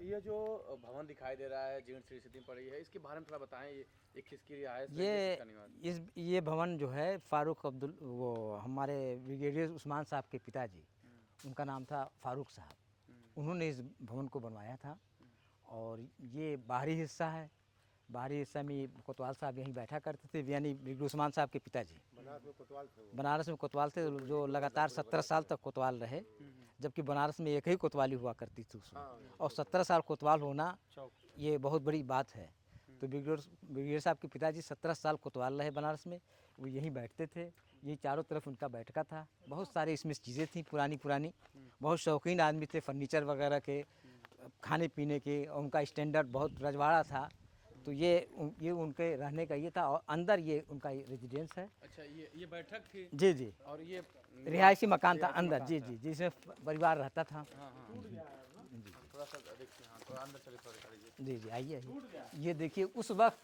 ये जो भवन दिखाई दे रहा है जीर्ण सी स्थिति में पड़ी है, इसके बारे में थोड़ा बताएं। ये किसकी रिहायश है, ये किसका निवास? ये भवन जो है फ़ारूक अब्दुल वो हमारे ब्रिगेडियर उस्मान साहब के पिताजी, उनका नाम था फ़ारूक साहब। उन्होंने इस भवन को बनवाया था। और ये बाहरी हिस्सा है। बाहरी हिस्सा में कोतवाल साहब यहीं बैठा करते थे, यानी ब्रिगेडियर उस्मान साहब के पिताजी बनारस में कोतवाल थे, जो लगातार 17 साल तक कोतवाल रहे। जबकि बनारस में एक ही कोतवाली हुआ करती थी उसमें, और 17 साल कोतवाल होना ये बहुत बड़ी बात है। तो ब्रिगेडियर साहब के पिताजी 17 साल कोतवाल रहे बनारस में, वो यहीं बैठते थे। यही चारों तरफ उनका बैठका था। बहुत सारे इसमें चीज़ें थी पुरानी। बहुत शौकीन आदमी थे फर्नीचर वगैरह के, खाने पीने के, और उनका स्टैंडर्ड बहुत रजवाड़ा था। तो ये उनके रहने का ये था। और अंदर ये उनका रेजिडेंस है। अच्छा, ये बैठक थी। जी। और ये रिहायशी मकान था अंदर। जी, जिसमें परिवार रहता था। थोड़ा सा देखिए, थोड़ा अंदर चले, थोड़ा जी, आइए। ये देखिए उस वक्त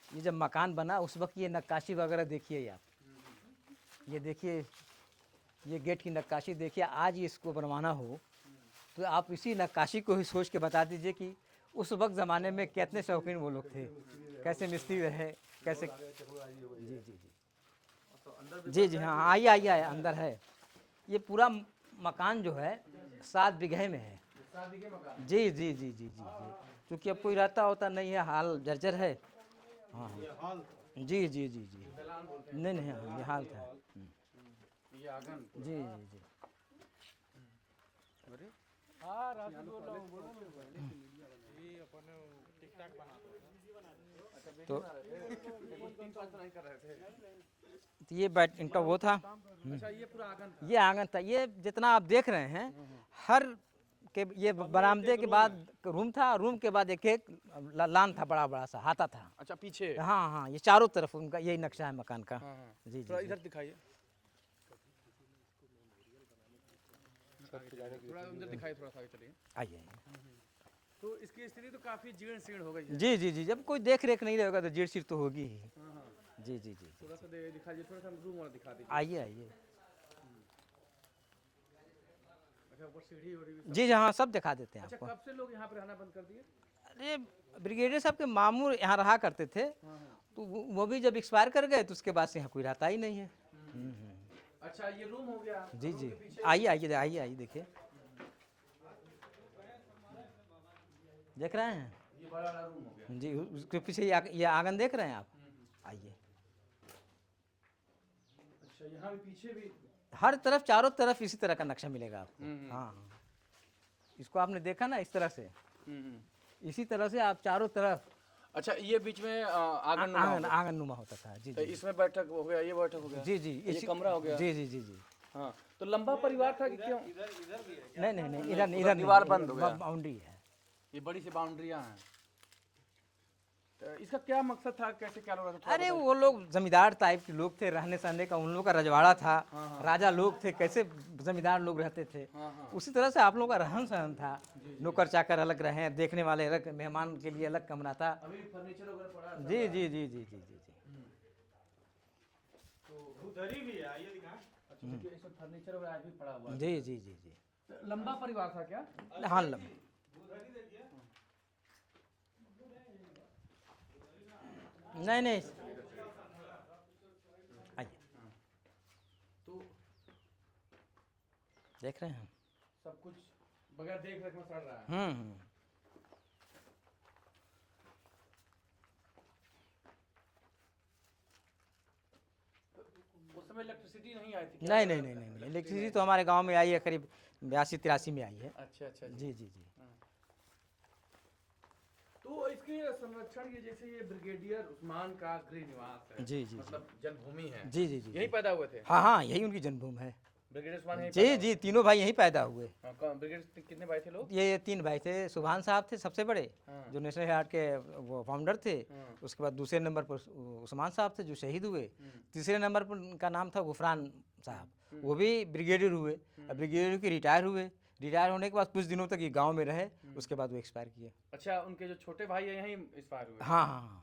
ये जब मकान बना उस वक्त ये नक्काशी वगैरह देखिए आप। ये देखिए, ये गेट की नक्काशी देखिए। आज इसको बनवाना हो तो आप इसी नक्काशी को ही सोच के बता दीजिए कि उस वक्त ज़माने में कितने शौकीन वो लोग थे, कैसे मिस्त्री रहे, कैसे। जी, हाँ, आइए, अंदर है। ये पूरा मकान जो है 7 बीघे में है। जी। क्योंकि अब कोई रहता होता नहीं है, हाल जर्जर है। हाँ। जी। नहीं, हाँ, ये हाल था। ये आंगन। जी। अरे तो ये बैठ इनका वो था। अच्छा, ये पूरा आंगन था। ये आंगन था। ये जितना आप देख रहे हैं, हर के ये बरामदे के बाद रूम था, रूम के बाद एक लान था, बड़ा सा हाथा था। अच्छा, पीछे। हाँ, ये चारों तरफ उनका यही नक्शा है मकान का। जी। थोड़ा इधर दिखाइए, थोड़ा अंदर दिखाइए, थोड़ा सा आगे चलिए। आइए। तो इसकी स्थिति तो काफी जीर्ण शीर्ण हो गई है। जी। जब कोई देख रेख नहीं रहेगा तो जीर्ण शीर्ण तो होगी ही। जी। थोड़ा सा दिखाइए, थोड़ा सा रूम वाला दिखा दीजिए। आइए। अच्छा, ऊपर सीढ़ी हो रही है। जी, हाँ, सब दिखा देते हैं अच्छा, आपको। कब से लोग यहाँ पे रहना बंद कर दिए? अरे, ब्रिगेडियर साहब के मामू यहाँ रहा करते थे। तो वो भी जब एक्सपायर कर गए तो उसके बाद से यहाँ कोई रहता ही नहीं है। अच्छा, ये रूम हो गया। जी। आइए, देखिए। देख रहे हैं? ये बड़ा वाला रूम हो गया। जी, उसके पीछे ये आंगन देख रहे हैं आप? आइए। अच्छा, यहाँ भी पीछे भी हर तरफ, चारों तरफ इसी तरह का नक्शा मिलेगा आपको। हाँ। इसको आपने देखा ना इस तरह से, इसी तरह से आप चारों तरफ। अच्छा, ये बीच में आंगन नुमा होता था। जी। तो इसमें बैठक हो गया, ये बैठक हो गया। जी। ये कमरा हो गया। जी। हाँ, तो लंबा परिवार था कि क्यों? नहीं, इधर दीवार बंद हो गया। बाउंड्री है। ये बड़ी सी बाउंड्रियां हैं। तो इसका क्या मकसद था, कैसे क्या लोग? अरे, वो लोग जमींदार टाइप के लोग थे, रहने सहने का उन लोगों का रजवाड़ा था। राजा लोग थे, कैसे जमींदार लोग रहते थे, उसी तरह से आप लोगों का रहन सहन था। नौकर चाकर अलग रहे, देखने वाले अलग, मेहमान के लिए अलग कमरा था। अभी फर्नीचर वगैरह पड़ा है। जी। तो उधर ही भी है, ये दिखा। अच्छा, इसमें फर्नीचर वगैरह आज भी पड़ा हुआ है। जी। तो लंबा परिवार था क्या? हाँ, लंबा। नहीं। आइए। तो देख रहे हैं? सब कुछ बगैर देख रेख में सड़ रहा है। उस समय इलेक्ट्रिसिटी नहीं आई थी? नहीं। इलेक्ट्रिसिटी तो हमारे गांव में आई है, करीब 82-83 में आई है। अच्छा। जी। तो इसके संरक्षण के, जैसे ये ब्रिगेडियर उस्मान का गृह निवास है। जी। मतलब जन्मभूमि है। जी। यही पैदा हुए थे? हाँ, यही उनकी जन्मभूमि है। ब्रिगेडियर उस्मान यहीं जी, तीनों भाई यहीं पैदा हुए। ब्रिगेडियर कितने भाई थे लोग? ये 3 भाई थे। सुभान साहब थे सबसे बड़े, जो नेशनल हार्ट के वो फाउंडर थे। उसके बाद दूसरे नंबर पर उस्मान साहब थे, जो शहीद हुए। तीसरे नंबर पर उनका नाम था गुफरान साहब, वो भी ब्रिगेडियर हुए। ब्रिगेडियर के रिटायर हुए। रिटायर होने के बाद कुछ दिनों तक ये गांव में रहे, उसके बाद वो एक्सपायर किए। अच्छा, उनके जो छोटे भाई है यहीं एक्सपायर हुए? हाँ।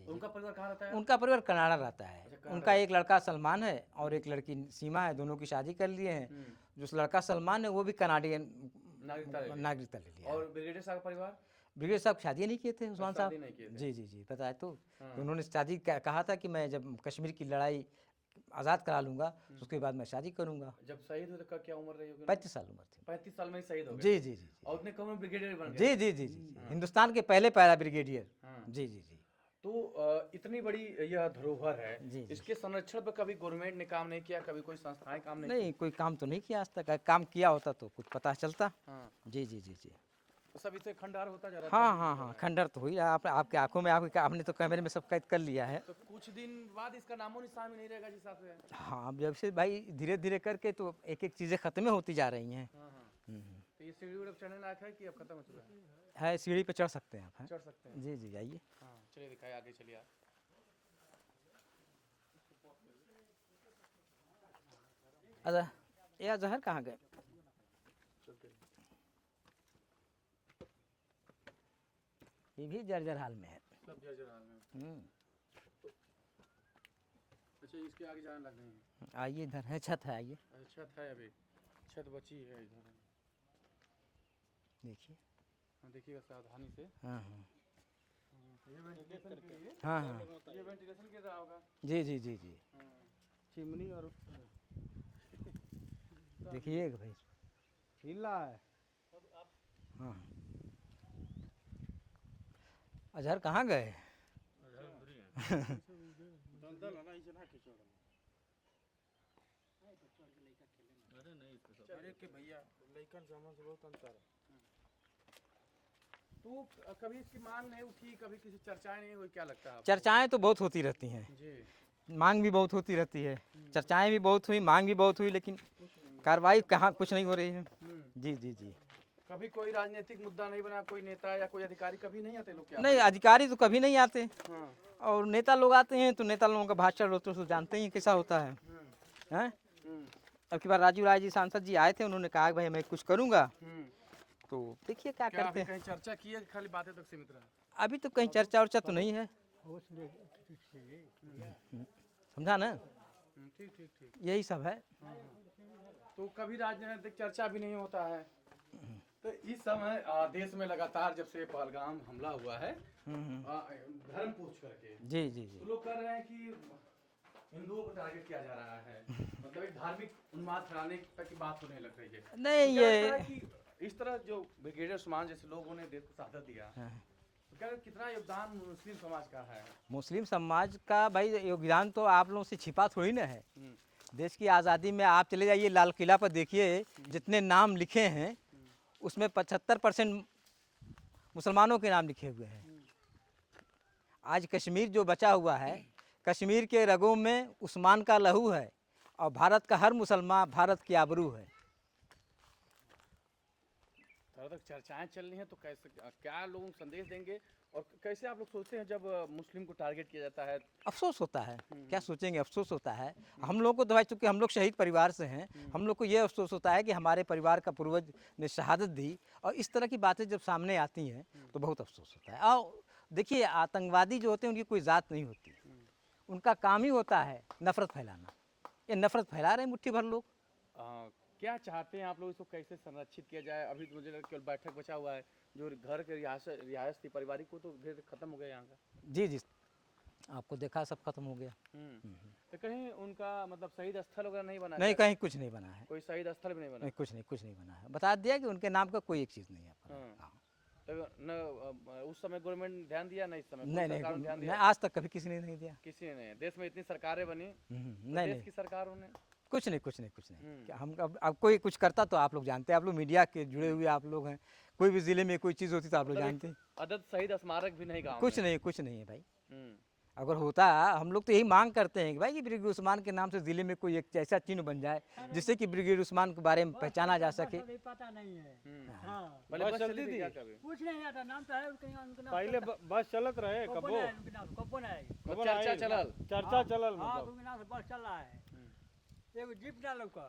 उनका परिवार कहाँ रहता है? उनका परिवार कनाडा रहता है। उनका एक लड़का सलमान है और एक लड़की सीमा है, दोनों की शादी कर लिए हैं। जो लड़का सलमान है वो भी कनाडियन नागरिकता ले ली। नागरिकता ले लिया। और ब्रिगेडियर साहब का परिवार ब्रिगेडियर साहब शादी नहीं किए थे उस्मान साहब। शादी नहीं किए थे। जी जी जी पता है तो हाँ। कि उन्होंने शादी कहा था कि मैं जब कश्मीर की लड़ाई आज़ाद करा लूँगा तो उसके बाद मैं शादी करूँगा। जब शहीद हुए तो क्या उम्र रही होगी? 35 साल उम्र थी। 35 साल में ही शहीद हो गए। जी जी जी और उतने कम में ब्रिगेडियर बन गए। जी जी जी जी हिंदुस्तान के पहले पैरा ब्रिगेडियर। हाँ। जी जी जी तो इतनी बड़ी यह धरोहर है, जी, जी। इसके संरक्षण पर कभी गवर्नमेंट ने काम नहीं किया, कभी कोई संस्थाएं काम नहीं नहीं कोई काम तो नहीं किया आज तक। काम किया होता तो कुछ पता चलता। की? हाँ। जी जी जी जी तो सब इसे खंडार होता जा रहा है। हाँ हाँ हाँ खंडर तो हुई। आपके आंखों में आपने तो कैमरे में सब कैद कर लिया है। तो कुछ दिन बाद इसका नामो निशान भी नहीं रहेगा जिस हिसाब से। हाँ अब जब से भाई धीरे धीरे करके तो एक एक चीज़ें खत्म होती जा रही हैं। हाँ हाँ। तो ये सीढ़ी उड़ चढ़ने लायक है कि अब खत्म हो चुका है सीढ़ी पे चढ़ सकते हैं आप। हैं चढ़ सकते हैं। जी जी आइए। हाँ चलिए दिखाए, आगे चलिए आप। अच्छा ये जहर कहाँ गए? ये भी जर्जर हाल में है। सब जर्जर हाल में। अच्छा इसके आगे जाने लग गए हैं। आइए इधर है छत है आइए छत है, अभी छत बची है इधर। देखिए। हाँ देखिएगा सावधानी से। हाँ हाँ ये वेंटिलेशन के लिए, हाँ हाँ ये वेंटिलेशन के रहा होगा। जी जी जी जी चिमनी और देखिए भाई हिल रहा है। हाँ अजहर कहाँ गए? अरे के भैया लइकन समझ बहुत अंतर है। तो कभी इसकी मांग नहीं उठी, कभी किसी चर्चाएं नहीं हुई, क्या लगता है आपको? चर्चाएं तो बहुत होती रहती हैं। जी। मांग भी बहुत होती रहती है। चर्चाएं भी बहुत हुई मांग भी बहुत हुई लेकिन कार्रवाई कहाँ कुछ नहीं हो रही है। जी जी जी कभी कोई राजनीतिक मुद्दा नहीं बना, कोई नेता या कोई अधिकारी कभी नहीं आते लोग क्या? नहीं अधिकारी तो कभी नहीं आते हाँ। और नेता लोग आते हैं तो नेता लोगों का भाषण हो तो जानते ही कैसा होता है। हैं अब की बार राजीव राय जी सांसद जी आए थे, उन्होंने कहा कि भाई मैं कुछ करूंगा तो देखिए क्या करते हैं। कहीं चर्चा की है कि खाली बातें तक सीमित रहा? अभी तो कहीं चर्चा उर्चा तो नहीं है। समझा ना? ठीक ठीक ठीक। यही सब है। तो कभी राजनीतिक चर्चा भी नहीं होता है। तो इस समय देश में लगातार जब से पहलगाम हमला हुआ है धर्म पूछ करके, जी जी जी तो लोग कह रहे हैं कि हिंदुओं को टारगेट किया जा रहा है, मतलब एक धार्मिक उन्माद फैलाने तक की बात होने लग रही है। नहीं तो क्या ये लगता है कि इस तरह जो ब्रिगेडियर उस्मान जैसे लोगों ने देश को शहादत दिया, तो क्या कितना योगदान मुस्लिम समाज का है? मुस्लिम समाज का भाई योगदान तो आप लोगों से छिपा थोड़ी ना है। देश की आज़ादी में आप चले जाइए लाल किला पर देखिए जितने नाम लिखे हैं उसमें 75% मुसलमानों के नाम लिखे हुए हैं। आज कश्मीर जो बचा हुआ है, कश्मीर के रगों में उस्मान का लहू है और भारत का हर मुसलमान भारत की आबरू है। तक चर्चाएं चल रही हैं तो कैसे, क्या लोगों को संदेश देंगे और कैसे आप लोग सोचते हैं जब मुस्लिम को टारगेट किया जाता है? अफसोस होता है। क्या सोचेंगे, अफसोस होता है। हम लोग को तो भाई चूँकि हम लोग शहीद परिवार से हैं, हम लोग को ये अफसोस होता है कि हमारे परिवार का पूर्वज ने शहादत दी और इस तरह की बातें जब सामने आती हैं तो बहुत अफसोस होता है। और देखिए आतंकवादी जो होते हैं उनकी कोई ज़ात नहीं होती, उनका काम ही होता है नफ़रत फैलाना। ये नफ़रत फैला रहे हैं मुट्ठी भर लोग। क्या चाहते हैं आप लोग, इसको कैसे संरक्षित किया जाए? अभी तो मुझे केवल बैठक बचा हुआ है, जो घर के रिहायश थी पारिवारिक को तो फिर खत्म हो गया यहाँ का। जी जी आपको देखा सब खत्म हो गया। तो कहीं उनका मतलब शहीद स्थल वगैरह नहीं बना? नहीं कहीं कुछ नहीं बना है। कोई शहीद स्थल भी नहीं बना? नहीं कुछ नहीं बना है। बता दिया कि उनके नाम का कोई एक चीज़ नहीं है। तो न उस समय गवर्नमेंट ध्यान दिया ना? इस समय नहीं आज तक कभी किसी ने नहीं दिया। किसी ने? देश में इतनी सरकारें बनी, नहीं देश की सरकारों ने कुछ नहीं। हम अब कोई कुछ करता तो आप लोग जानते हैं, आप लोग मीडिया के जुड़े हुए आप लोग हैं, कोई भी जिले में कोई चीज़ होती तो आप लोग जानते हैं। अदद शहीद स्मारक भी नहीं गाँव कुछ नहीं है भाई। अगर होता हम लोग तो यही मांग करते हैं कि भाई कि ब्रिगेडियर उस्मान के नाम से ज़िले में कोई एक ऐसा चिन्ह बन जाए जिससे कि ब्रिगेडियर उस्मान के बारे में पहचाना जा सके। पता नहीं है। बस चलती थी कुछ नहीं आता, नाम तो है पहले बस चलत रहे, कबो चर्चा चलल चर्चा चलल हाँ, बस चल रहा है। एगो जीप डालो कर